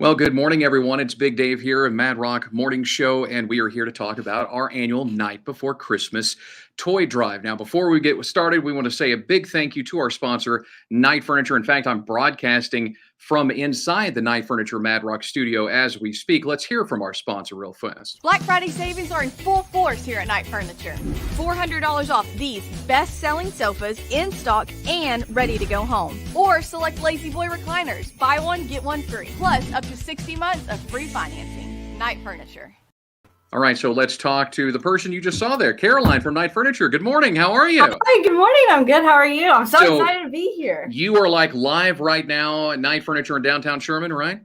Well, good morning, everyone. It's Big Dave here of Mad Rock Morning Show, and we are here to talk about our annual Night Before Christmas toy drive. Now, before we get started, we want to say a big thank you to our sponsor, Night Furniture. In fact, I'm broadcasting from inside the Night Furniture Mad Rock studio as we speak. Let's hear from our sponsor real fast. Black Friday savings are in full force here at Night Furniture. $400 off these best-selling sofas in stock and ready to go home. Or select Lazy Boy recliners. Buy one, get one free. Plus, up to 60 months of free financing. Night Furniture. All right, so let's talk to the person you just saw there, Caroline from Night Furniture. Good morning. How are you? Hi, good morning. I'm good. How are you? I'm so excited to be here. You are like live right now at Night Furniture in downtown Sherman, right?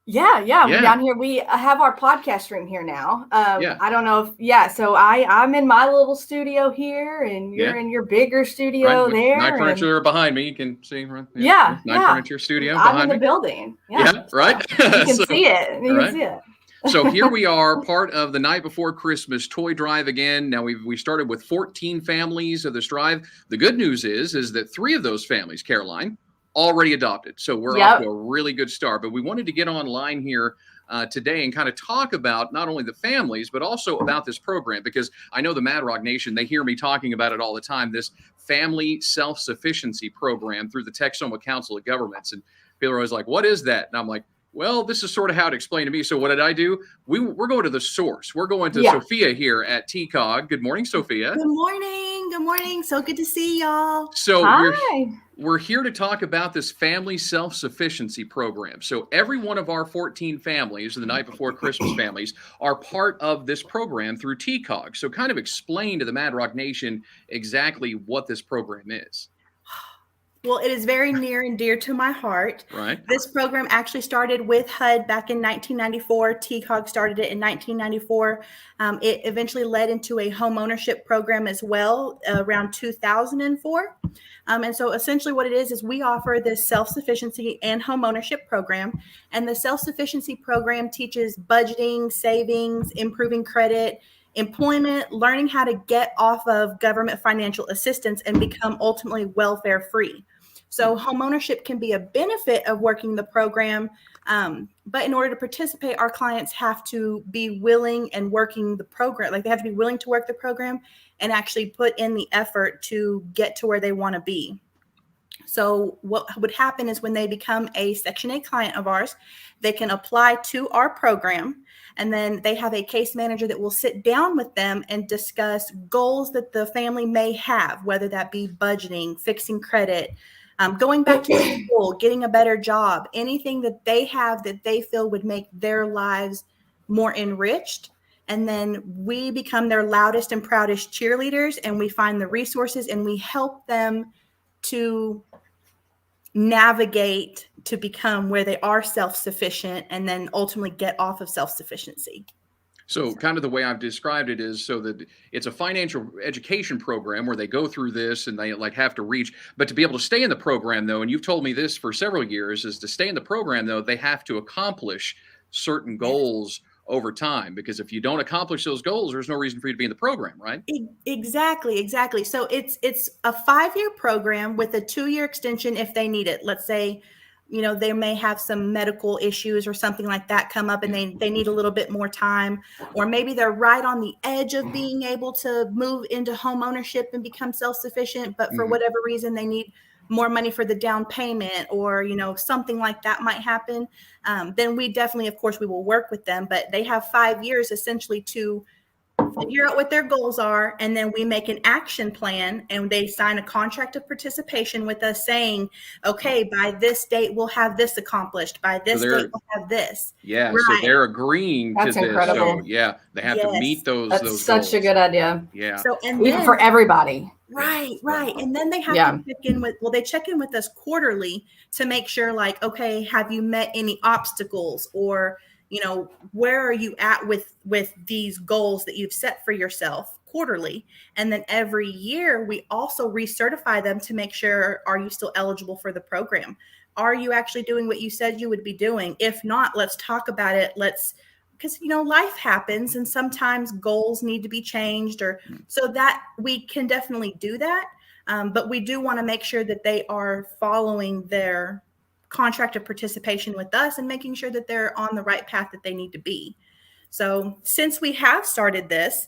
Yeah. We're down here. We have our podcast room here now. I don't know so I'm in my little studio here, and you're in your bigger studio there. Night Furniture behind me. You can see, right? Yeah. Night Furniture studio I'm behind in the building. Yeah, right? You can see it. You can see it. So here we are, part of the Night Before Christmas toy drive again. Now we started with 14 families of this drive. The good news is that 3 of those families, Caroline, already adopted. So we're off to a really good start. But we wanted to get online here today and kind of talk about not only the families, but also about this program, because I know the Mad Rock Nation, they hear me talking about it all the time, this Family Self-Sufficiency program through the Texoma Council of Governments. And people are always like, what is that? And I'm like, well, this is sort of how it explained to me. So what did I do? We're going to the source. We're going to Sophia here at TCOG. Good morning, Sophia. Good morning. Good morning. So good to see y'all. So we're here to talk about this Family Self-Sufficiency program. So every one of our 14 families, the Night Before Christmas families, are part of this program through TCOG. So kind of explain to the Mad Rock Nation exactly what this program is. Well, it is very near and dear to my heart. Right. This program actually started with HUD back in 1994. TCOG started it in 1994. It eventually led into a home ownership program as well around 2004. And so essentially what it is we offer this self-sufficiency and home ownership program. And the self-sufficiency program teaches budgeting, savings, improving credit, employment, learning how to get off of government financial assistance and become ultimately welfare free. So homeownership can be a benefit of working the program, but in order to participate, our clients have to be willing and working the program. Like they have to be willing to work the program and actually put in the effort to get to where they want to be. So what would happen is when they become a Section 8 client of ours, they can apply to our program, and then they have a case manager that will sit down with them and discuss goals that the family may have, whether that be budgeting, fixing credit, going back to school, getting a better job, anything that they have that they feel would make their lives more enriched. And then we become their loudest and proudest cheerleaders, and we find the resources and we help them to navigate to become where they are self-sufficient and then ultimately get off of self-sufficiency. So kind of the way I've described it is so that it's a financial education program where they go through this and they like have to reach, but to be able to stay in the program though, and you've told me this for several years, is to stay in the program though, they have to accomplish certain goals over time, because if you don't accomplish those goals, there's no reason for you to be in the program, right? Exactly. So it's a 5-year program with a 2-year extension if they need it. Let's say, they may have some medical issues or something like that come up and they need a little bit more time, or maybe they're right on the edge of being able to move into home ownership and become self-sufficient, but for whatever reason they need more money for the down payment, or something like that might happen, then we definitely, of course, we will work with them. But they have 5 years essentially to figure out what their goals are, and then we make an action plan and they sign a contract of participation with us saying, okay, by this date we'll have this accomplished, by this date we'll have this. Yeah, right. So they're agreeing to this. Incredible. So they have to meet those That's such goals. a good idea. Yeah. So and even for everybody. Right. And then they have to check in they check in with us quarterly to make sure, like, okay, have you met any obstacles, or, where are you at with these goals that you've set for yourself quarterly? And then every year we also recertify them to make sure, are you still eligible for the program? Are you actually doing what you said you would be doing? If not, let's talk about it. Because, life happens and sometimes goals need to be changed, or so that we can definitely do that. But we do want to make sure that they are following their contract of participation with us and making sure that they're on the right path that they need to be. So since we have started this,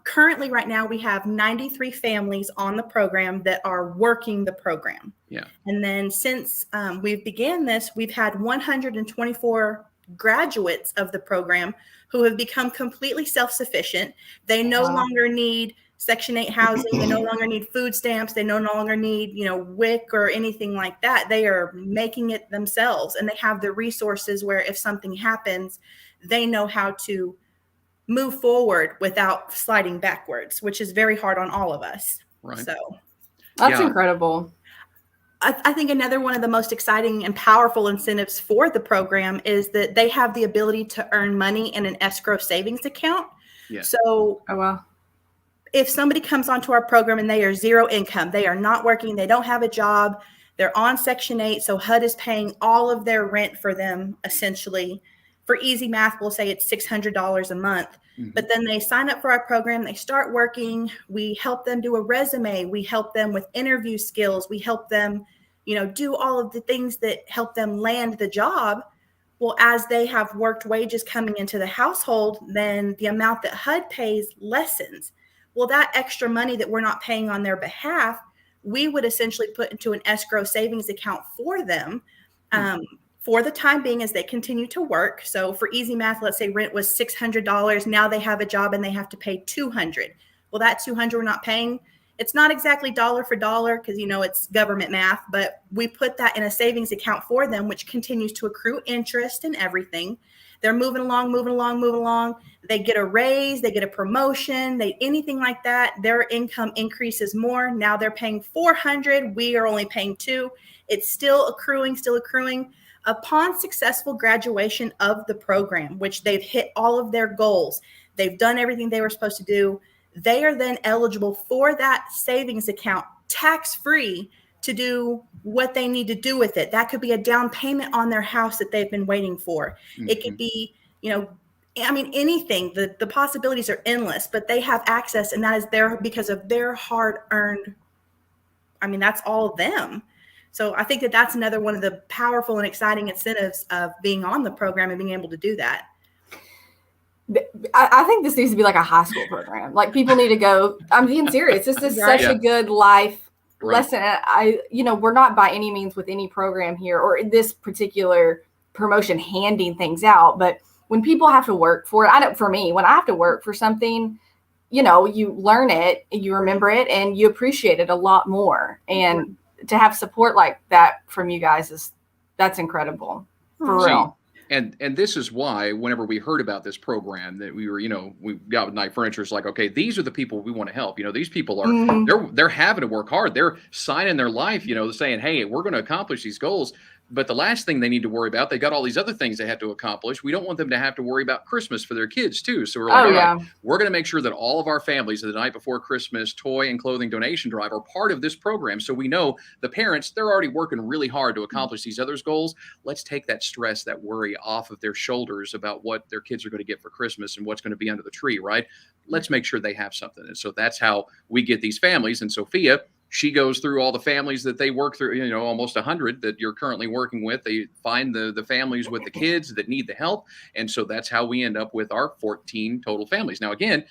currently right now we have 93 families on the program that are working the program. Yeah. And then since we've began this, we've had 124 graduates of the program who have become completely self-sufficient. They no longer need Section 8 housing. They no longer need food stamps. They no longer need, WIC or anything like that. They are making it themselves, and they have the resources where if something happens, they know how to move forward without sliding backwards, which is very hard on all of us. Right. So that's incredible. I think another one of the most exciting and powerful incentives for the program is that they have the ability to earn money in an escrow savings account. Yeah. So if somebody comes onto our program and they are zero income, they are not working, they don't have a job, they're on Section 8, so HUD is paying all of their rent for them, essentially. For easy math, we'll say it's $600 a month. Mm-hmm. But then they sign up for our program, they start working, we help them do a resume, we help them with interview skills, we help them, do all of the things that help them land the job. Well, as they have worked wages coming into the household, then the amount that HUD pays lessens. Well, that extra money that we're not paying on their behalf, we would essentially put into an escrow savings account for them for the time being as they continue to work. So for easy math, let's say rent was $600. Now they have a job and they have to pay $200. Well, that $200 we're not paying. It's not exactly dollar for dollar because, it's government math, but we put that in a savings account for them, which continues to accrue interest and everything. They're moving along. They get a raise, they get a promotion, anything like that. Their income increases more. Now they're paying $400. We are only paying $200. It's still accruing. Upon successful graduation of the program, which they've hit all of their goals, they've done everything they were supposed to do, they are then eligible for that savings account tax-free to do what they need to do with it. That could be a down payment on their house that they've been waiting for. Mm-hmm. It could be, anything. The possibilities are endless, but they have access, and that is because of their hard-earned, that's all of them. So I think that that's another one of the powerful and exciting incentives of being on the program and being able to do that. I think this needs to be like a high school program. Like people need to go. I'm being serious. This is such a good life lesson. We're not by any means with any program here or this particular promotion handing things out. But when people have to work for it, for me, when I have to work for something, you learn it, you remember it, and you appreciate it a lot more. And to have support like that from you guys that's incredible for real. And this is why whenever we heard about this program that we were, we got with Night Furniture, it's like, okay, these are the people we want to help. These people are, they're having to work hard. They're signing their life, saying, hey, we're going to accomplish these goals. But the last thing they need to worry about, they got all these other things they have to accomplish. We don't want them to have to worry about Christmas for their kids too. So we're like, right, we're going to make sure that all of our families at the Night Before Christmas toy and clothing donation drive are part of this program. So we know the parents, they're already working really hard to accomplish these other goals. Let's take that stress, that worry off of their shoulders about what their kids are going to get for Christmas and what's going to be under the tree, right? Let's make sure they have something. And so that's how we get these families. And Sophia, she goes through all the families that they work through, almost 100 that you're currently working with. They find the families with the kids that need the help. And so that's how we end up with our 14 total families. Now, again,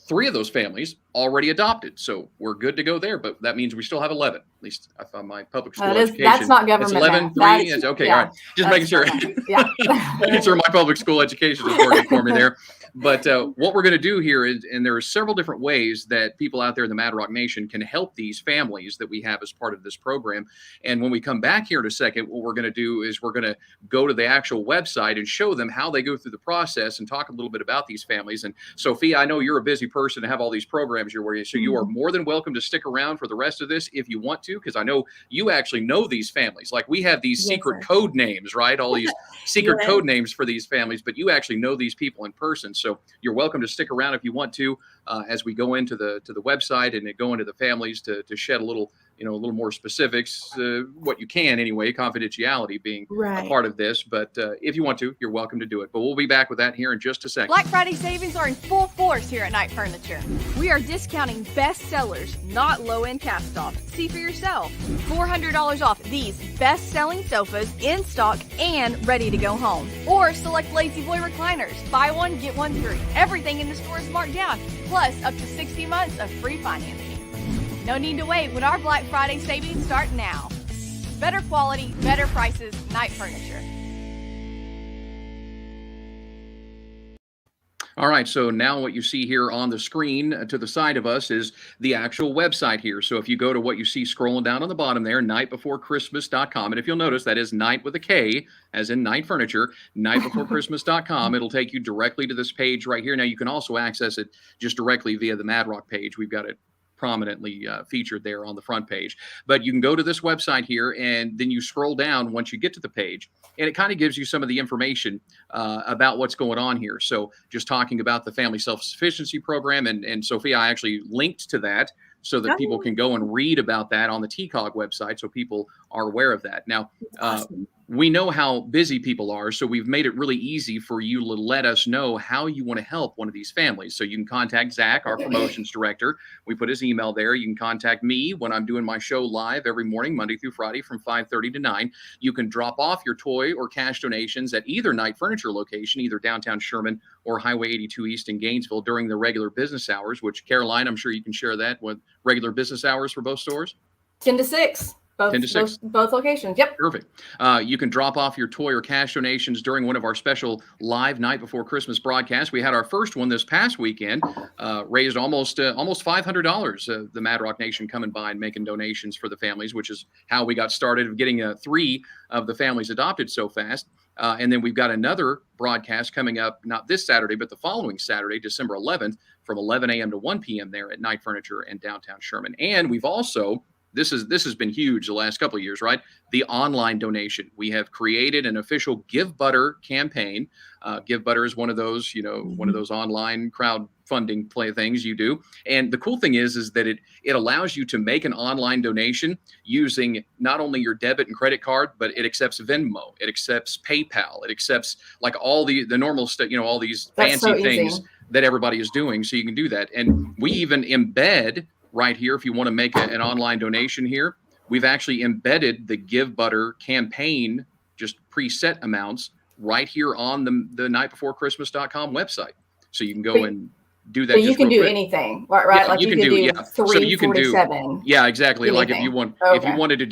3 of those families already adopted. So we're good to go there. But that means we still have 11. At least I found my public school education. That's not government. It's 11, 3. It's okay. All right. Just making sure. Making sure my public school education is working for me there. But what we're going to do here is, and there are several different ways that people out there in the Mad Rock Nation can help these families that we have as part of this program. And when we come back here in a second, what we're going to do is we're going to go to the actual website and show them how they go through the process and talk a little bit about these families. And Sophia, I know you're a busy person to have all these programs you're working, so you are more than welcome to stick around for the rest of this if you want to, because I know you actually know these families. Like we have these secret code names, right? All these secret code names for these families, but you actually know these people in person. So you're welcome to stick around if you want to, as we go into the website and go into the families to shed a little a little more specifics, what you can anyway, confidentiality being a Right. part of this. But if you want to, you're welcome to do it. But we'll be back with that here in just a second. Black Friday savings are in full force here at Knight Furniture. We are discounting best sellers, not low-end cast off. See for yourself. $400 off these best-selling sofas in stock and ready to go home. Or select Lazy Boy recliners. Buy one, get one free. Everything in the store is marked down, plus up to 60 months of free financing. No need to wait when our Black Friday savings start now. Better quality, better prices, Knight Furniture. All right, so now what you see here on the screen to the side of us is the actual website here. So if you go to what you see scrolling down on the bottom there, nightbeforechristmas.com, and if you'll notice, that is night with a K, as in Knight Furniture, nightbeforechristmas.com. It'll take you directly to this page right here. Now, you can also access it just directly via the Mad Rock page. We've got it prominently featured there on the front page. But you can go to this website here, and then you scroll down once you get to the page, and it kind of gives you some of the information about what's going on here. So just talking about the Family Self-Sufficiency Program, and Sophia, I actually linked to that so that people can go and read about that on the TCOG website, so people are aware of that. Now, Awesome. we know how busy people are, so we've made it really easy for you to let us know how you want to help one of these families. So you can contact Zach, our promotions director. We put his email there. You can contact me when I'm doing my show live every morning, Monday through Friday from 5:30 to 9. You can drop off your toy or cash donations at either Knight Furniture location, either downtown Sherman or Highway 82 East in Gainesville during the regular business hours, which, Caroline, I'm sure you can share that with regular business hours for both stores. 10 to 6. 10 to 6. Both locations. Yep. Perfect. You can drop off your toy or cash donations during one of our special live Night Before Christmas broadcasts. We had our first one this past weekend, raised almost $500. The Mad Rock Nation coming by and making donations for the families, which is how we got started of getting 3 of the families adopted so fast. And then we've got another broadcast coming up, not this Saturday, but the following Saturday, December 11th, from 11 a.m. to 1 p.m. there at Knight Furniture in downtown Sherman. And we've also, this has been huge the last couple of years, right? The online donation. We have created an official Give Butter campaign. Give Butter is one of those, one of those online crowdfunding play things you do. And the cool thing is that it allows you to make an online donation using not only your debit and credit card, but it accepts Venmo, it accepts PayPal, it accepts like all the normal stuff, all these fancy things that everybody is doing. So you can do that. And we even embed right here, if you want to make an online donation here, we've actually embedded the Give Butter campaign, just preset amounts right here on the nightbeforechristmas.com website. So you can go and do that. So you can do anything, right? Yeah, like you can do 347. Yeah, exactly. Anything. Like if you wanted to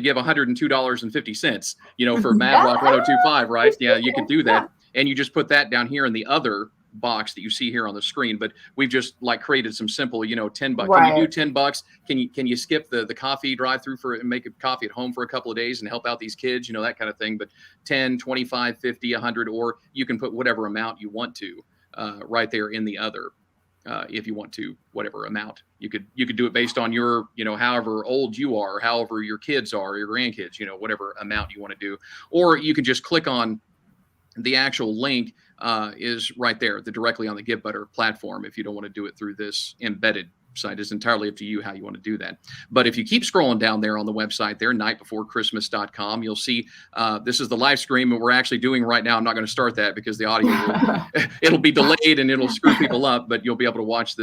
give $102.50, for Mad Rock 1025, right? Yeah, you could do that. And you just put that down here in the other box that you see here on the screen. But we've just created some simple, $10. Right. Can you do $10? Can you skip the coffee drive-through and make a coffee at home for a couple of days and help out these kids, that kind of thing. But 10, 25, 50, 100, or you can put whatever amount you want to right there in the other. If you want to, whatever amount you could do it based on your, however old you are, however your kids are, your grandkids, whatever amount you want to do, or you can just click on the actual link is right there, directly on the Give Butter platform. If you don't want to do it through this embedded site, it's entirely up to you how you want to do that. But if you keep scrolling down there on the website there, nightbeforechristmas.com, you'll see this is the live stream that we're actually doing right now. I'm not going to start that because the audio it'll be delayed and it'll screw people up, but you'll be able to rewatch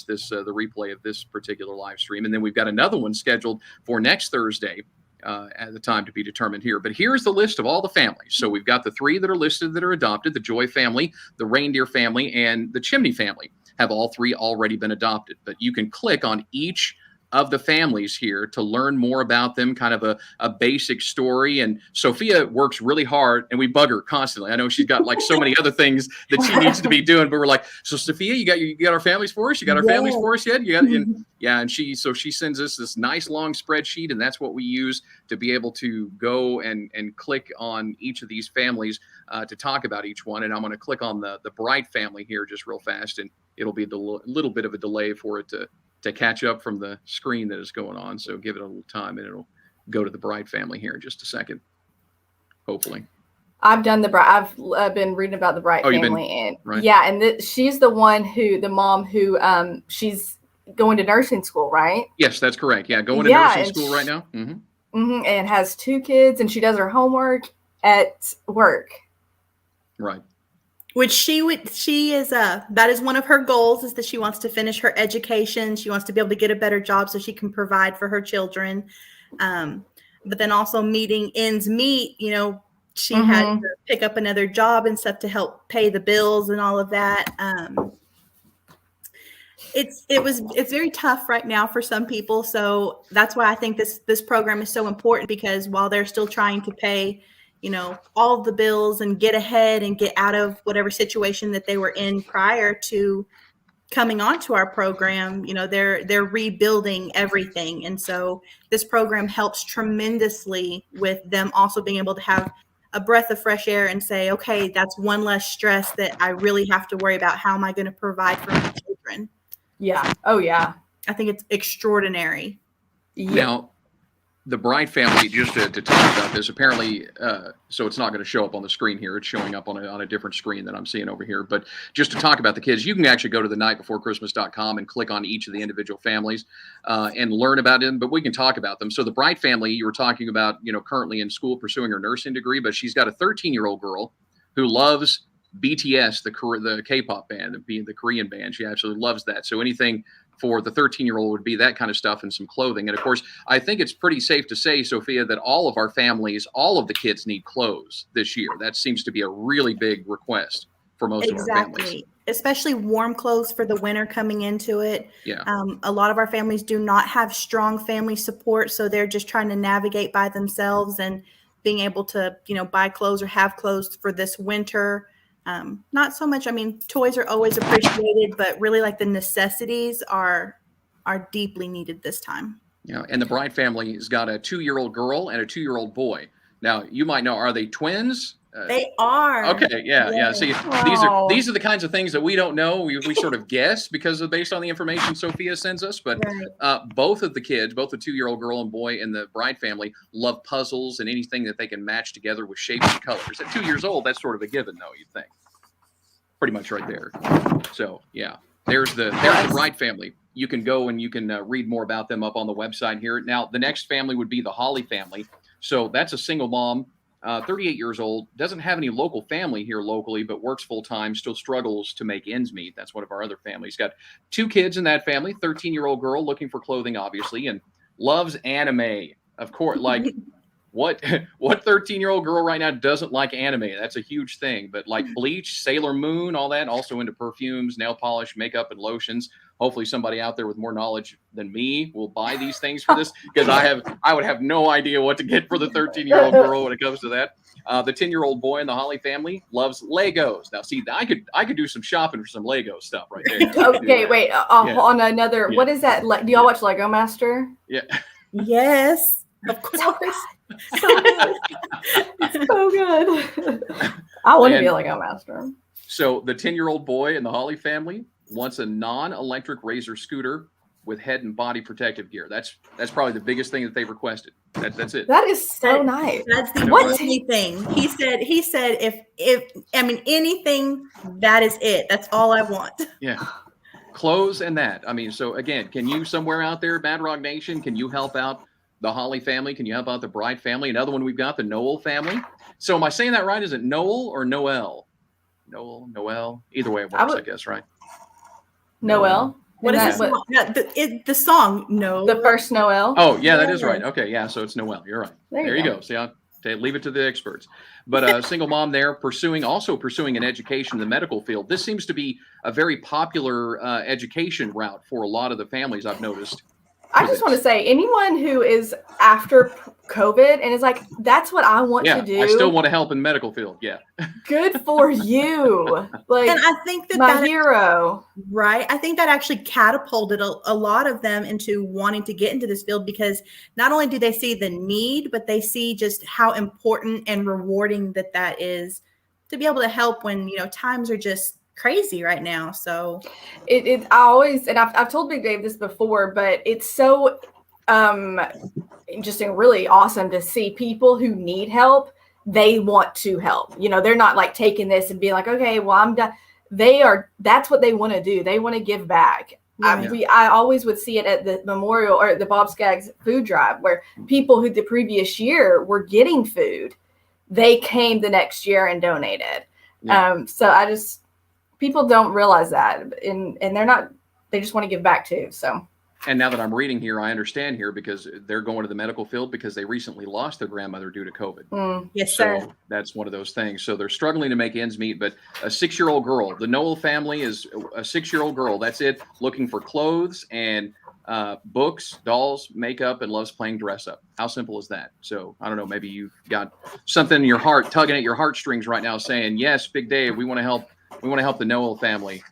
this, the replay of this particular live stream. And then we've got another one scheduled for next Thursday. At the time to be determined here. But here's the list of all the families. So we've got the 3 that are listed that are adopted: the Joy family, the Reindeer family, and the Chimney family have all 3 already been adopted. But you can click on each of the families here to learn more about them, kind of a basic story. And Sophia works really hard, and we bug her constantly. I know she's got so many other things that she needs to be doing, but we're like, so Sophia, you got our families for us? You got our families for us yet? And she sends us this nice long spreadsheet, and that's what we use to be able to go and click on each of these families to talk about each one. And I'm going to click on the Bright family here just real fast, and it'll be a little bit of a delay for it to catch up from the screen that is going on. So give it a little time and it'll go to the Bright family here in just a second, hopefully. I've done I've been reading about the Bright family, and right. yeah, and she's the mom who she's going to nursing school, right? Yes, that's correct. Yeah, going to nursing school right now. And has 2 kids, and she does her homework at work. Right. Which that is one of her goals, is that she wants to finish her education. She wants to be able to get a better job so she can provide for her children. But then also meeting ends meet, she had to pick up another job and stuff to help pay the bills and all of that. It's very tough right now for some people. So that's why I think this program is so important, because while they're still trying to pay all of the bills and get ahead and get out of whatever situation that they were in prior to coming onto our program, they're rebuilding everything. And so this program helps tremendously with them also being able to have a breath of fresh air and say, okay, that's one less stress that I really have to worry about. How am I going to provide for my children? Yeah. Oh, yeah. I think it's extraordinary. Yeah. Now, the Bright family, just to talk about this, apparently, so it's not going to show up on the screen here. It's showing up on a different screen that I'm seeing over here. But just to talk about the kids, you can actually go to the nightbeforechristmas.com and click on each of the individual families and learn about them. But we can talk about them. So the Bright family, you were talking about, currently in school pursuing her nursing degree, but she's got a 13-year-old girl who loves BTS, the K-pop band, the Korean band. She absolutely loves that. So anything for the 13-year-old would be that kind of stuff and some clothing. And of course, I think it's pretty safe to say, Sophia, that all of our families, all of the kids need clothes this year. That seems to be a really big request for most of our families. Especially warm clothes for the winter coming into it. Yeah. A lot of our families do not have strong family support, so they're just trying to navigate by themselves, and being able to, buy clothes or have clothes for this winter. Not so much. I mean, toys are always appreciated, but really like the necessities are deeply needed this time. Yeah. And the Bright family has got a 2-year-old girl and a 2-year-old boy. Now, you might know, are they twins? They are. Okay. Yeah. See, these are the kinds of things that we don't know. We sort of guess based on the information Sophia sends us. But both of the kids, both the 2-year-old girl and boy in the Bright family, love puzzles and anything that they can match together with shapes and colors. At 2 years old, that's sort of a given, though, you'd think. Pretty much right there. So yeah, there's the Bright family. You can go and you can read more about them up on the website here. Now, the next family would be the Holly family. So that's a single mom. 38 years old, doesn't have any local family here locally, but works full-time, still struggles to make ends meet. That's one of our other families. Got 2 kids in that family, 13-year-old girl looking for clothing, obviously, and loves anime, of course. Like, what 13-year-old girl right now doesn't like anime? That's a huge thing. But like Bleach, Sailor Moon, all that, also into perfumes, nail polish, makeup, and lotions. Hopefully somebody out there with more knowledge than me will buy these things for this, because I would have no idea what to get for the 13-year-old girl when it comes to that. The 10-year-old boy in the Holly family loves Legos. Now, see, I could do some shopping for some Lego stuff right there. Okay, wait. On another, what is that? Do y'all watch Lego Master? Yeah. Yes, of course. So good. So good. I want to be a Lego Master. So the 10-year-old boy in the Holly family wants a non-electric Razor scooter with head and body protective gear. That's probably the biggest thing that they've requested. That's it. That is so nice. That's the only thing. He said if anything, that is it. That's all I want. Yeah. Clothes and that. I mean, so again, can you somewhere out there, Bad Rock Nation, can you help out the Holly family? Can you help out the Bright family? Another one we've got, the Noel family. So am I saying that right? Is it Noel or Noel? Noel. Either way it works, I guess, right? Noel. What is this? The song? No. The first Noel. Oh, yeah, that is right. Okay, yeah, so it's Noel. You're right. There you go. See, I'll leave it to the experts. But a single mom there pursuing an education in the medical field. This seems to be a very popular education route for a lot of the families, I've noticed. I just want to say, anyone who is after COVID and is like, that's what I want to do. I still want to help in the medical field. Yeah. Good for you. Like, and I think that hero. Right. I think that actually catapulted a lot of them into wanting to get into this field, because not only do they see the need, but they see just how important and rewarding that is to be able to help when, times are just crazy right now. So I always, and I've told Big Dave this before, but it's so just really awesome to see people who need help. They want to help. They're not like taking this and being like, okay, well, I'm done. That's what they want to do. They want to give back. I always would see it at the memorial or at the Bob Skaggs food drive, where people who the previous year were getting food, they came the next year and donated. So people don't realize that, and they just want to give back too. So. And now that I'm reading here, I understand here because they're going to the medical field because they recently lost their grandmother due to COVID. Yes, sir. So that's one of those things. So they're struggling to make ends meet. But a 6-year-old girl, the Noel family is a 6-year-old girl. That's it. Looking for clothes and books, dolls, makeup, and loves playing dress up. How simple is that? So I don't know. Maybe you've got something in your heart tugging at your heartstrings right now, saying, "Yes, Big Dave, we want to help. We want to help the Noel family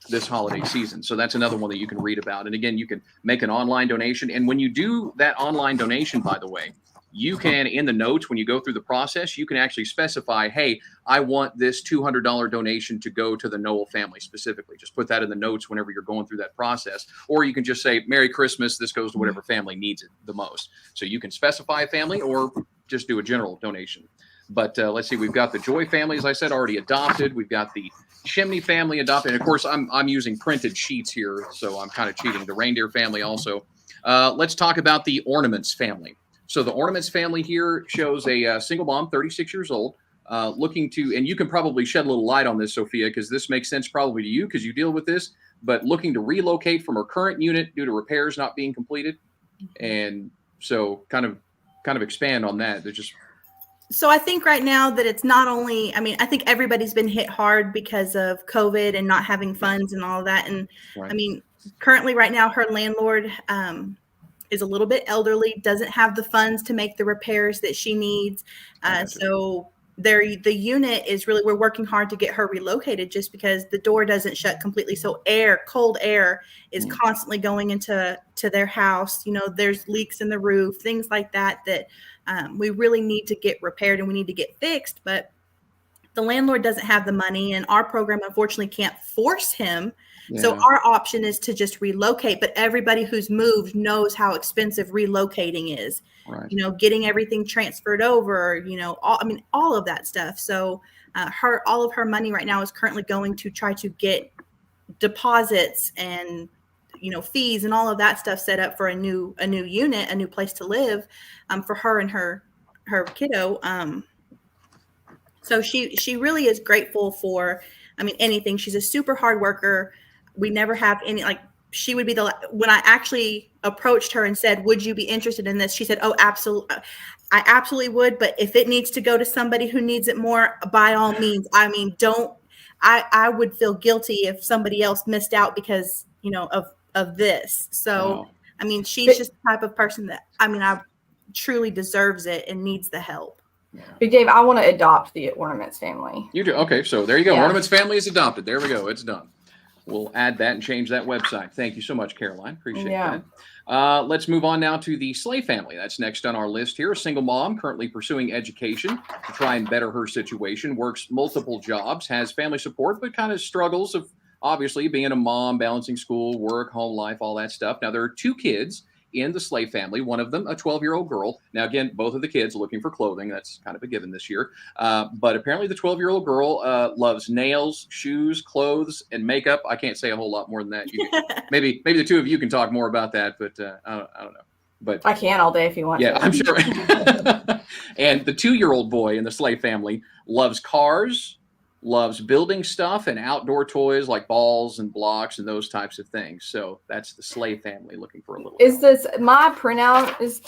this holiday season." So that's another one that you can read about. And again, you can make an online donation. And when you do that online donation, by the way, you can, in the notes, when you go through the process, you can actually specify, hey, I want this $200 donation to go to the Noel family specifically. Just put that in the notes whenever you're going through that process. Or you can just say, Merry Christmas, this goes to whatever family needs it the most. So you can specify a family or just do a general donation. But let's see, we've got the Joy family, as I said, already adopted. We've got the Chimney family adopted. And of course, I'm using printed sheets here, so I'm kind of cheating. The Reindeer family also. Let's talk about the Ornaments family. So the Ornaments family here shows a single mom, 36 years old, looking to, and you can probably shed a little light on this, Sophia, because this makes sense probably to you because you deal with this, but looking to relocate from her current unit due to repairs not being completed. And so kind of expand on that. There's just... So I think right now that it's not only, I think everybody's been hit hard because of COVID and not having funds and all of that. And right. Currently right now, her landlord is a little bit elderly, doesn't have the funds to make the repairs that she needs. So the unit is really, we're working hard to get her relocated just because the door doesn't shut completely. So cold air is constantly going into their house. There's leaks in the roof, things like that we really need to get repaired and we need to get fixed, but the landlord doesn't have the money and our program unfortunately can't force him. Yeah. So our option is to just relocate, but everybody who's moved knows how expensive relocating is, right. Getting everything transferred over, all of that stuff. So all of her money right now is currently going to try to get deposits and fees and all of that stuff set up for a new unit, a new place to live for her and her kiddo. So she really is grateful for, anything. She's a super hard worker. We never have any, she would be when I actually approached her and said, would you be interested in this? She said, oh, absolutely. I absolutely would. But if it needs to go to somebody who needs it more, by all means, I would feel guilty if somebody else missed out because, of this. So, wow. She's just the type of person that, I truly deserves it and needs the help. Yeah. Big Dave, I want to adopt the Ornaments family. You do? Okay, so there you go. Yeah. Ornaments family is adopted. There we go. It's done. We'll add that and change that website. Thank you so much, Caroline. Appreciate that. Let's move on now to the Slay family. That's next on our list here. A single mom currently pursuing education to try and better her situation, works multiple jobs, has family support, but kind of struggles of obviously being a mom, balancing school, work, home life, all that stuff. Now, there are 2 kids in the Slay family, one of them a 12-year-old girl. Now, again, both of the kids looking for clothing. That's kind of a given this year. But apparently the 12-year-old girl loves nails, shoes, clothes, and makeup. I can't say a whole lot more than that. Maybe the 2 of you can talk more about that, but I don't know. But I can all day if you want to. Yeah, I'm sure. And the 2-year-old boy in the Slay family loves cars, loves building stuff and outdoor toys like balls and blocks and those types of things. So that's the Slay family looking for a little. Is this my printout? Does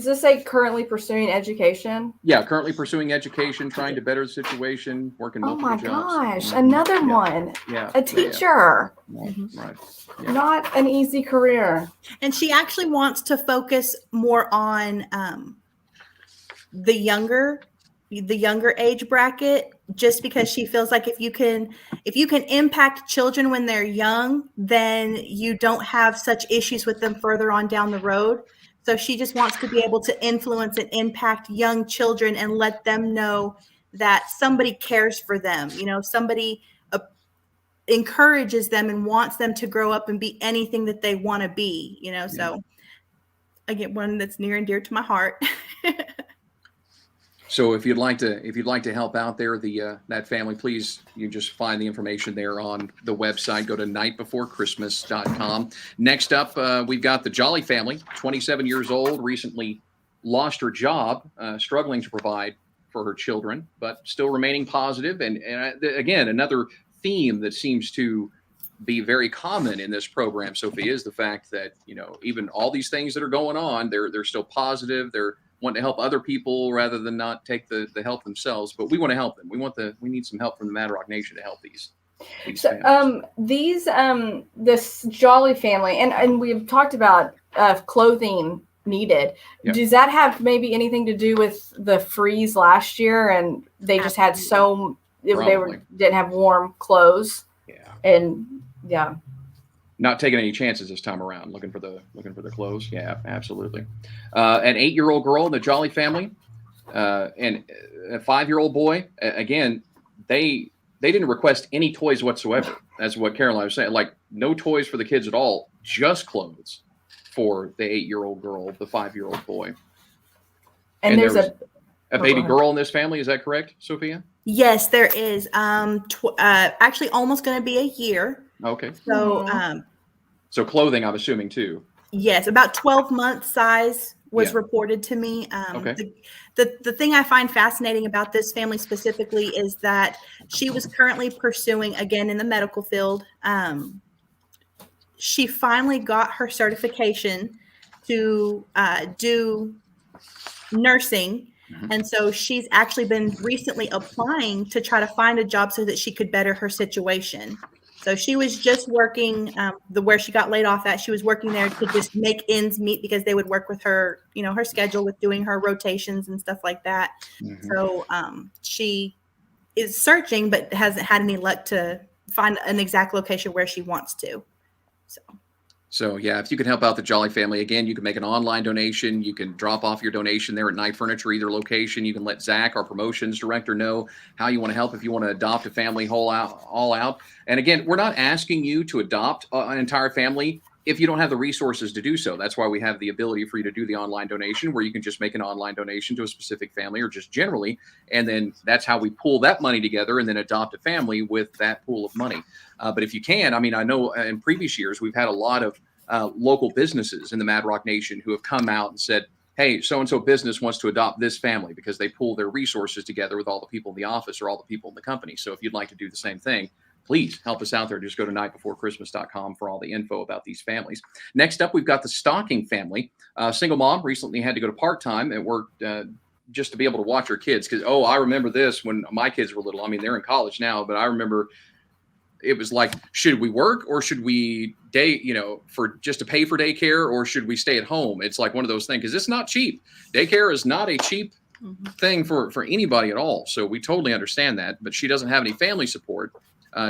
this say currently pursuing education? Yeah, currently pursuing education, trying to better the situation, working multiple jobs. Oh my gosh, another one. Yeah, a teacher. Yeah. Right. Yeah. Not an easy career. And she actually wants to focus more on the younger age bracket, just because she feels like if you can impact children when they're young, then you don't have such issues with them further on down the road. So she just wants to be able to influence and impact young children and let them know that somebody cares for them. Somebody encourages them and wants them to grow up and be anything that they want to be, So I get one that's near and dear to my heart. So if you'd like to help out there, that family, please, you just find the information there on the website. Go to nightbeforechristmas.com. Next up, we've got the Jolly family, 27 years old, recently lost her job, struggling to provide for her children, but still remaining positive. And again, another theme that seems to be very common in this program, Sophia, is the fact that, even all these things that are going on, they're still positive. They're wanting to help other people rather than not take the help themselves. But we want to help them. We need some help from the Mad Rock Nation to help these families. This Jolly family, and we've talked about clothing needed. Yep. Does that have maybe anything to do with the freeze last year, and they just had didn't have warm clothes? Yeah. And yeah. Not taking any chances this time around, looking for the clothes. Yeah, absolutely. An 8-year-old girl in the Jolly family, and a 5-year-old boy. Again, they didn't request any toys whatsoever. That's what Caroline was saying. Like, no toys for the kids at all, just clothes for the 8-year-old girl, the 5-year-old boy. And there's a baby girl in this family. Is that correct, Sophia? Yes, there is. Actually, almost going to be a year. Okay. So, clothing, I'm assuming too. Yes, about 12-month size was reported to me. Okay. The thing I find fascinating about this family specifically is that she was currently pursuing, again, in the medical field. She finally got her certification to do nursing. Mm-hmm. And so she's actually been recently applying to try to find a job so that she could better her situation. So she was just working where she got laid off at. She was working there to just make ends meet because they would work with her, her schedule with doing her rotations and stuff like that. Mm-hmm. So she is searching, but hasn't had any luck to find an exact location where she wants to. So yeah, if you can help out the Jolly family, again, you can make an online donation. You can drop off your donation there at Night Furniture, either location. You can let Zach, our promotions director, know how you want to help if you want to adopt a family all out. And again, we're not asking you to adopt an entire family if you don't have the resources to do so. That's why we have the ability for you to do the online donation, where you can just make an online donation to a specific family or just generally. And then that's how we pull that money together and then adopt a family with that pool of money. But if you can, I know in previous years, we've had a lot of local businesses in the Mad Rock Nation who have come out and said, hey, so-and-so business wants to adopt this family, because they pull their resources together with all the people in the office or all the people in the company. So if you'd like to do the same thing, please help us out there. Just go to nightbeforechristmas.com for all the info about these families. Next up, we've got the Stocking family. Single mom, recently had to go to part-time and work just to be able to watch her kids. Because, I remember this when my kids were little. They're in college now, but I remember it was like, should we work or should we for just to pay for daycare, or should we stay at home? It's like one of those things, because it's not cheap. Daycare is not a cheap thing for anybody at all. So we totally understand that, but she doesn't have any family support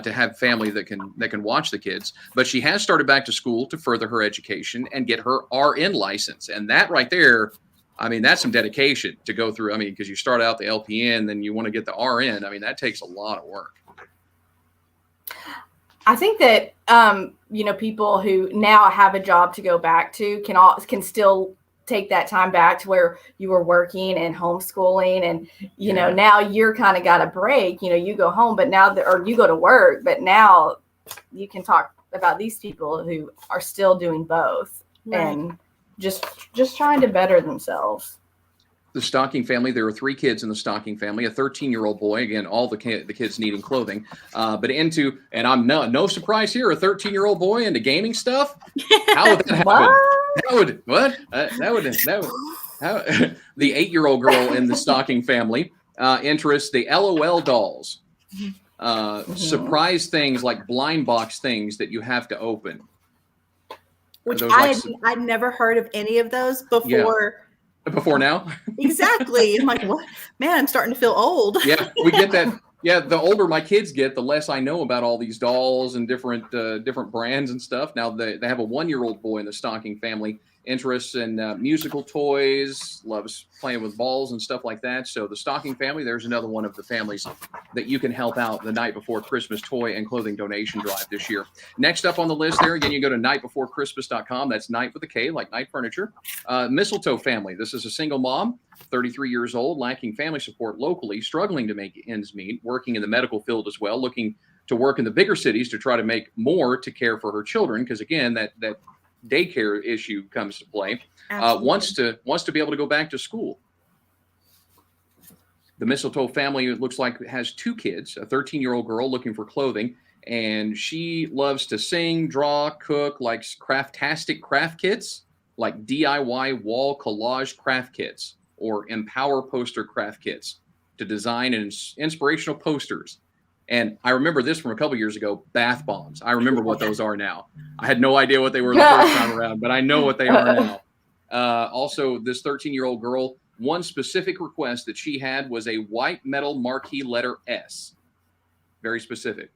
to have family that can watch the kids. But she has started back to school to further her education and get her RN license. And that right there, that's some dedication to go through. Because you start out the LPN, then you want to get the RN. That takes a lot of work. I think that people who now have a job to go back to can still take that time back to where you were working and homeschooling, and now you're kind of got a break. You go home, but now or you go to work, but now you can talk about these people who are still doing both, right, and just trying to better themselves. The Stocking family, there are 3 kids in the Stocking family, a 13-year-old boy, again, all the kids needing clothing, but and I'm no surprise here, a 13-year-old boy into gaming stuff. How would that happen? The 8-year-old girl in the Stocking family interests the LOL dolls, surprise things like blind box things that you have to open. Which I'd never heard of any of those before. Yeah. Before now? Exactly. I'm like, what? Man, I'm starting to feel old. Yeah, we get that. Yeah, the older my kids get, the less I know about all these dolls and different brands and stuff. Now they have a 1-year-old boy in the Stocking family, interests in musical toys, loves playing with balls and stuff like that. So the Stocking family, there's another one of the families that you can help out the night before Christmas toy and clothing donation drive this year. Next up on the list there, again, you go to nightbeforechristmas.com. That's night with a K, like night furniture. Mistletoe family. This is a single mom, 33 years old, lacking family support locally, struggling to make ends meet, working in the medical field as well, looking to work in the bigger cities to try to make more to care for her children. Because again, that daycare issue comes to play. Wants to be able to go back to school. The Mistletoe family, it looks like, has 2 kids, a 13-year-old girl looking for clothing, and she loves to sing, draw, cook, likes craftastic craft kits, like DIY wall collage craft kits or empower poster craft kits to design inspirational posters. And I remember this from a couple years ago, bath bombs. I remember what those are now. I had no idea what they were the first time around, but I know what they are now. Also, this 13-year-old girl, one specific request that she had was a white metal marquee letter S. Very specific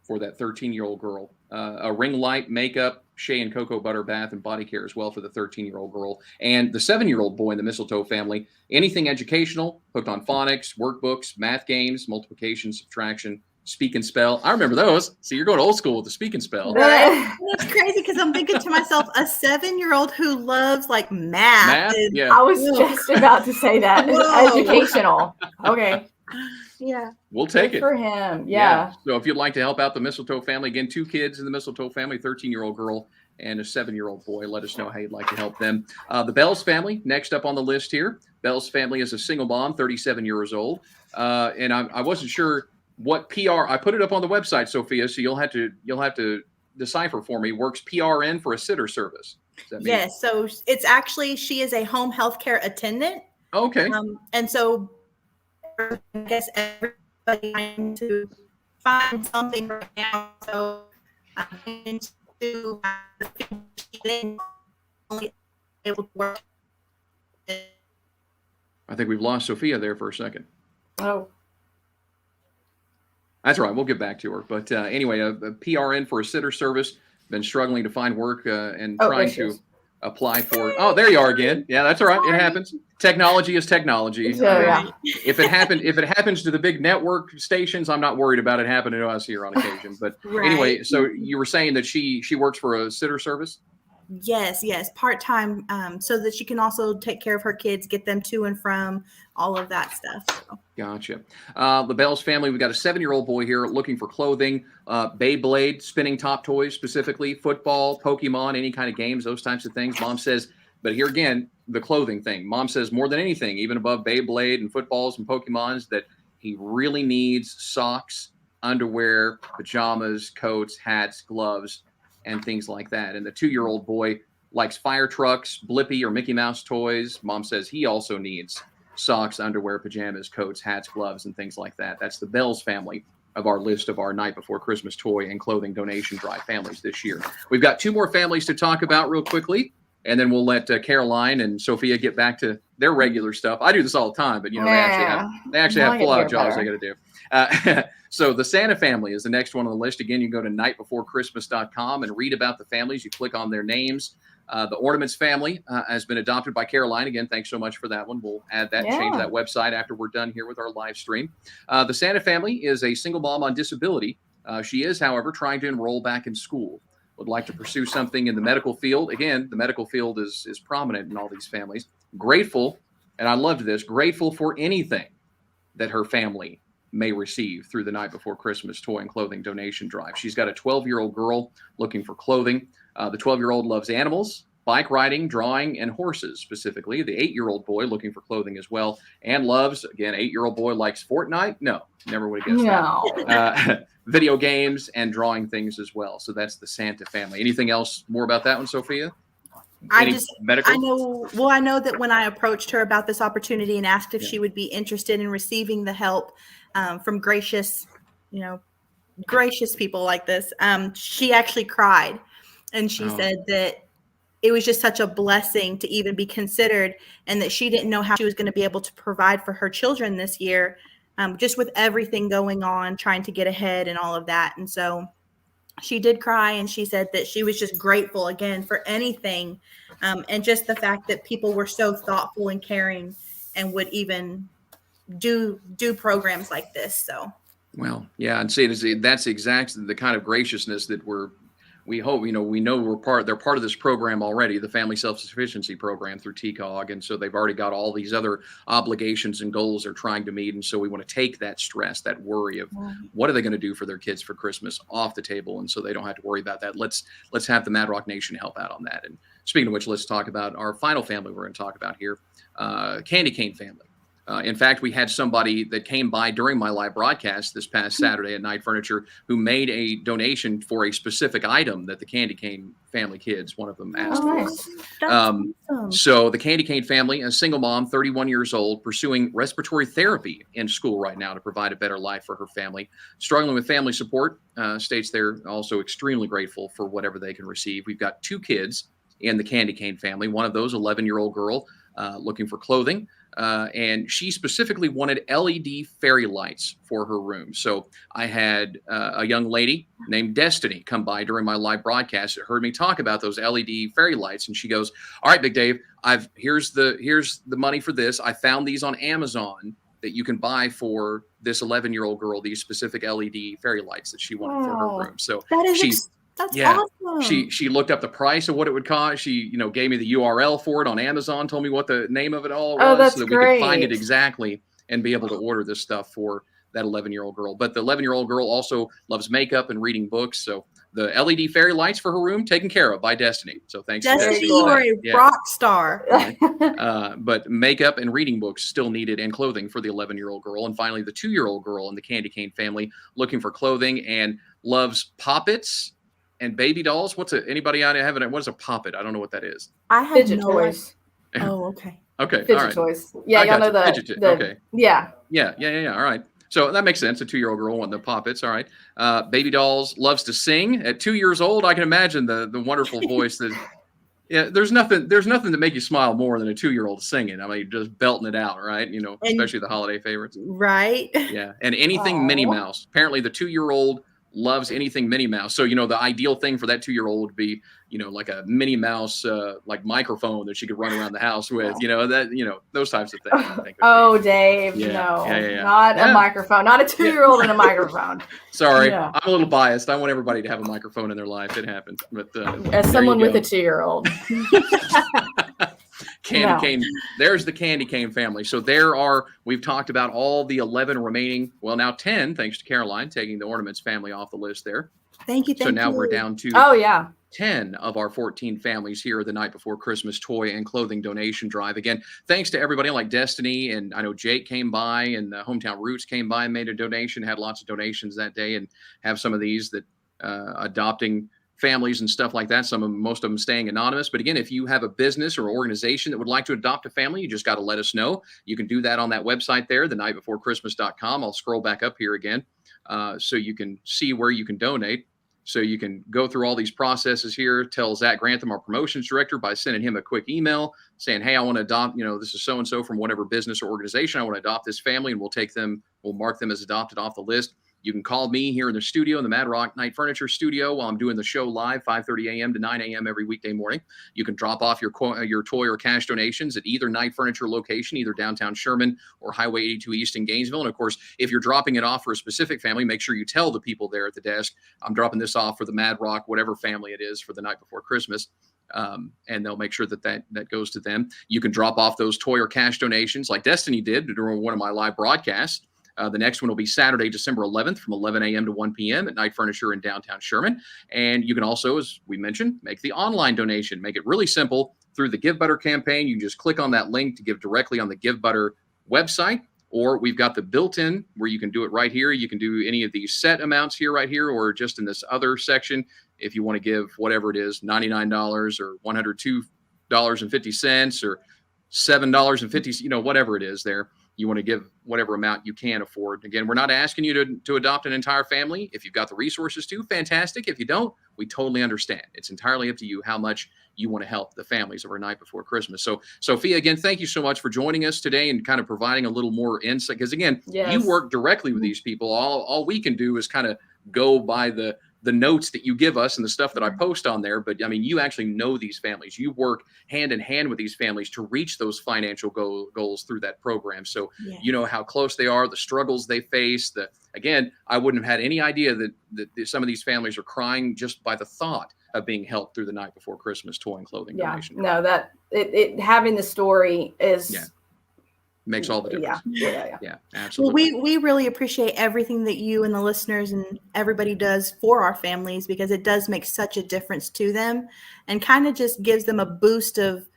for that 13-year-old girl. A ring light, makeup, shea and cocoa butter bath, and body care as well for the 13-year-old girl. And the 7-year-old boy in the Mistletoe family, anything educational, hooked on phonics, workbooks, math games, multiplication, subtraction, speak and spell. I remember those. So you're going old school with the speak and spell. It's crazy because I'm thinking to myself, a 7-year-old who loves like math. Yeah. I was just about to say that. Educational. Okay. Yeah. We'll take it. For him. Yeah. So if you'd like to help out the Mistletoe family, again, 2 kids in the Mistletoe family, 13-year-old girl and a 7-year-old boy. Let us know how you'd like to help them. The Bells family, next up on the list here. Bells family is a single mom, 37 years old. And I wasn't sure what PR. I put it up on the website, Sophia, so you'll have to decipher for me. Works PRN for a sitter service. Yes. So it's actually, she is a home healthcare attendant. Okay. And so I guess everybody trying to find something right now. So I'm going to able to work. I think we've lost Sophia there for a second. Oh. That's all right. We'll get back to her. But anyway, a PRN for a sitter service. Been struggling to find work and trying to apply for. Oh, there you are again. Yeah, that's all right. It happens. Technology is technology. If it happens to the big network stations, I'm not worried about it happening to us here on occasion. But anyway, so you were saying that she works for a sitter service? Yes, part-time, so that she can also take care of her kids, get them to and from, all of that stuff. So. Gotcha. The Bells family, we've got a 7-year-old boy here looking for clothing, Beyblade, spinning top toys specifically, football, Pokemon, any kind of games, those types of things. Mom says, but here again, the clothing thing. Mom says more than anything, even above Beyblade and footballs and Pokemons, that he really needs socks, underwear, pajamas, coats, hats, gloves, and things like that. And the 2-year-old boy likes fire trucks, Blippi or Mickey Mouse toys. Mom says he also needs socks, underwear, pajamas, coats, hats, gloves, and things like that. That's the Bells family of our list of our night before Christmas toy and clothing donation drive families this year. We've got 2 more families to talk about real quickly, and then we'll let Caroline and Sophia get back to their regular stuff. I do this all the time, but they actually have full-out jobs they got to do. So the Santa family is the next one on the list. Again, you go to nightbeforechristmas.com and read about the families. You click on their names. The Ornaments family has been adopted by Caroline. Again, thanks so much for that one. We'll add that and change that website after we're done here with our live stream. The Santa family is a single mom on disability. She is, however, trying to enroll back in school. Would like to pursue something in the medical field. Again, the medical field is prominent in all these families. Grateful, and I loved this, grateful for anything that her family may receive through the Night Before Christmas toy and clothing donation drive. She's got a 12-year-old girl looking for clothing. The 12-year-old loves animals, bike riding, drawing, and horses specifically. The 8-year-old boy looking for clothing as well, and loves, again, 8-year-old boy likes Fortnite. No, never would have guessed that. Video games and drawing things as well. So that's the Santa family. Anything else more about that one, Sophia? I know that when I approached her about this opportunity and asked if she would be interested in receiving the help from gracious people like this, she actually cried. And she said that it was just such a blessing to even be considered, and that she didn't know how she was going to be able to provide for her children this year, just with everything going on, trying to get ahead and all of that. And so she did cry, and she said that she was just grateful again for anything. And just the fact that people were so thoughtful and caring and would even do programs like this. So, well, yeah, and see, that's exactly the kind of graciousness that we hope, we know they're part of this program already, the Family Self-Sufficiency Program through TCOG. And so they've already got all these other obligations and goals they're trying to meet. And so we want to take that stress, that worry of what are they going to do for their kids for Christmas off the table. And so they don't have to worry about that. Let's have the Mad Rock Nation help out on that. And speaking of which, let's talk about our final family we're going to talk about here, Candy Cane family. In fact, we had somebody that came by during my live broadcast this past Saturday at Night Furniture who made a donation for a specific item that the Candy Cane family kids, one of them, asked for. Nice. awesome. So the Candy Cane family, a single mom, 31 years old, pursuing respiratory therapy in school right now to provide a better life for her family, struggling with family support, states they're also extremely grateful for whatever they can receive. We've got 2 kids in the Candy Cane family. One of those, 11-year-old girl, looking for clothing. And she specifically wanted LED fairy lights for her room. So I had a young lady named Destiny come by during my live broadcast that heard me talk about those LED fairy lights. And she goes, all right, Big Dave, here's the money for this. I found these on Amazon that you can buy for this 11-year-old girl, these specific LED fairy lights that she wanted for her room. So that is that's awesome. She looked up the price of what it would cost. She, gave me the URL for it on Amazon, told me what the name of it all was, that's so that great. we could find it exactly and be able to order this stuff for that 11-year-old girl. But the 11-year-old girl also loves makeup and reading books. So the LED fairy lights for her room taken care of by Destiny. So thanks to Destiny, Destiny. you are a rock star. But makeup and reading books still needed, and clothing for the 11-year-old girl. And finally, the 2-year-old girl in the Candy Cane family looking for clothing and loves poppets and baby dolls. Anybody out there have it? What is a poppet? I don't know what that is. I have Fidget no toys. Oh, okay. Okay. Fidget all right. toys. Yeah, y'all know okay. Yeah. Yeah. All right. So that makes sense. A 2-year-old girl wanting the poppets. All right. Baby dolls, loves to sing. At 2 years old, I can imagine the wonderful voice that. Yeah, there's nothing to make you smile more than a 2-year-old singing. I mean, just belting it out, right? Especially the holiday favorites. Right. Yeah, and anything Minnie Mouse. Apparently, the 2-year-old loves anything Minnie Mouse. So, the ideal thing for that 2-year-old would be, like a Minnie Mouse, like microphone that she could run around the house with, those types of things. I think Dave, no, not a microphone, not a 2-year-old and a microphone. Sorry, I'm a little biased. I want everybody to have a microphone in their life. It happens. But as someone with a 2-year-old. Candy Cane. There's the Candy Cane family. So we've talked about all the 11 remaining, well, now 10, thanks to Caroline, taking the Ornaments family off the list there. Thank you. So now we're down to 10 of our 14 families here the night before Christmas toy and clothing donation drive. Again, thanks to everybody like Destiny, and I know Jake came by, and the Hometown Roots came by and made a donation, had lots of donations that day, and have some of these that adopting families and stuff like that. Most of them staying anonymous. But again, if you have a business or organization that would like to adopt a family, you just got to let us know. You can do that on that website there, thenightbeforechristmas.com. I'll scroll back up here again so you can see where you can donate. So you can go through all these processes here, tell Zach Grantham, our promotions director, by sending him a quick email saying, hey, I want to adopt, this is so-and-so from whatever business or organization. I want to adopt this family, and we'll mark them as adopted off the list. You can call me here in the studio, in the Mad Rock Night Furniture studio, while I'm doing the show live, 5:30 a.m. to 9 a.m. every weekday morning. You can drop off your toy or cash donations at either Night Furniture location, either downtown Sherman or Highway 82 East in Gainesville. And of course, if you're dropping it off for a specific family, make sure you tell the people there at the desk, I'm dropping this off for the Mad Rock, whatever family it is, for the night before Christmas. And they'll make sure that goes to them. You can drop off those toy or cash donations like Destiny did during one of my live broadcasts. The next one will be Saturday, December 11th from 11 a.m. to 1 p.m. at Night Furniture in downtown Sherman. And you can also, as we mentioned, make the online donation. Make it really simple through the Give Butter campaign. You can just click on that link to give directly on the Give Butter website, or we've got the built-in where you can do it right here. You can do any of these set amounts here, right here, or just in this other section if you want to give whatever it is, $99 or $102.50 or $7.50, whatever it is there. You want to give whatever amount you can afford. Again, we're not asking you to adopt an entire family. If you've got the resources to, fantastic. If you don't, we totally understand. It's entirely up to you how much you want to help the families of our night before Christmas. So, Sophia, again, thank you so much for joining us today and kind of providing a little more insight. Because again, you work directly with these people. All we can do is kind of go by the the notes that you give us and the stuff that I post on there, but I mean, you actually know these families. You work hand in hand with these families to reach those financial goals through that program. So you know how close they are, the struggles they face. Again, I wouldn't have had any idea that some of these families are crying just by the thought of being helped through the Night Before Christmas toy and clothing donation. No, that having the story is makes all the difference. Yeah, absolutely. Well, we really appreciate everything that you and the listeners and everybody does for our families, because it does make such a difference to them and kind of just gives them a boost of,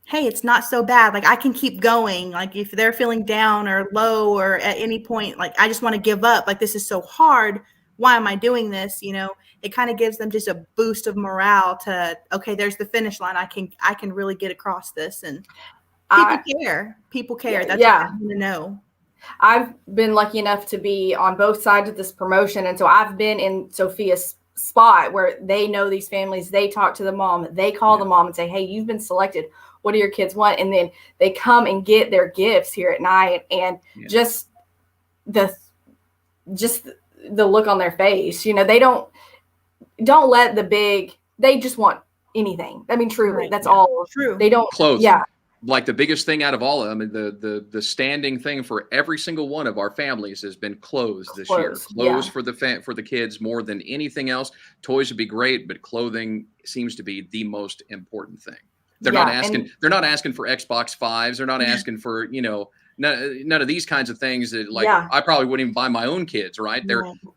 hey, it's not so bad. Like, I can keep going. Like, if they're feeling down or low or at any point, like, I just want to give up. Like, this is so hard. Why am I doing this? You know, it kind of gives them just a boost of morale to, okay, there's the finish line. I can really get across this. And people care. That's what I want to know. I've been lucky enough to be on both sides of this promotion. And so I've been in Sophia's spot where they know these families. They talk to the mom. They call the mom and say, hey, you've been selected. What do your kids want? And then they come and get their gifts here at night. And just the look on their face, you know, they don't let they just want anything. I mean, truly, that's all true. They don't clothes. Yeah. Like the biggest thing out of all of them, the standing thing for every single one of our families has been clothes this year. Clothes for the kids more than anything else. Toys would be great, but clothing seems to be the most important thing. They're not asking for Xbox 5s. They're not asking for, you know, none of these kinds of things that I probably wouldn't even buy my own kids, right?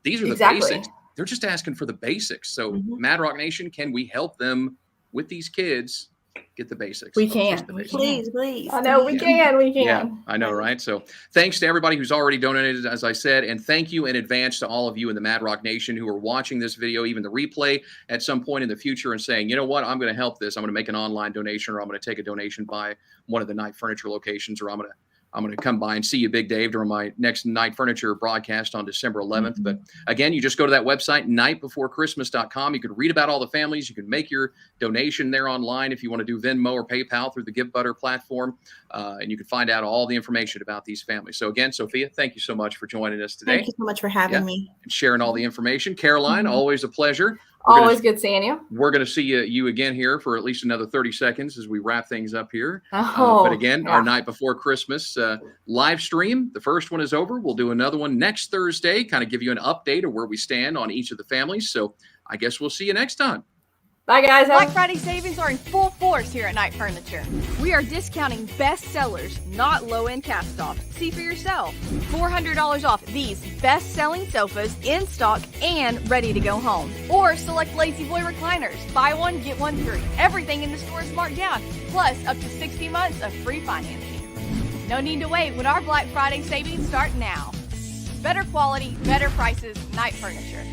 These are the basics. They're just asking for the basics. So Mad Rock Nation, can we help them with these kids get the basics? We can. Please. I know we can. Yeah, I know, right? So thanks to everybody who's already donated, as I said, and thank you in advance to all of you in the Mad Rock Nation who are watching this video, even the replay at some point in the future, and saying, you know what, I'm going to help this. I'm going to make an online donation, or I'm going to take a donation by one of the Night Furniture locations, or I'm going to come by and see you, Big Dave, during my next Night Furniture broadcast on December 11th. But again, you just go to that website, nightbeforechristmas.com. You can read about all the families. You can make your donation there online if you want to do Venmo or PayPal through the Give Butter platform. And you can find out all the information about these families. So again, Sophia, thank you so much for joining us today. Thank you so much for having me. And sharing all the information. Caroline, always a pleasure. Always good seeing you. We're going to see you again here for at least another 30 seconds as we wrap things up here. But again, our Night Before Christmas live stream, the first one is over. We'll do another one next Thursday, kind of give you an update of where we stand on each of the families. So I guess we'll see you next time. Bye, guys. Black Friday savings are in full force here at Night Furniture. We are discounting best sellers, not low-end cast off. See for yourself. $400 off these best-selling sofas in stock and ready to go home. Or select Lazy Boy recliners. Buy one, get one free. Everything in the store is marked down, plus up to 60 months of free financing. No need to wait when our Black Friday savings start now. Better quality, better prices, Night Furniture.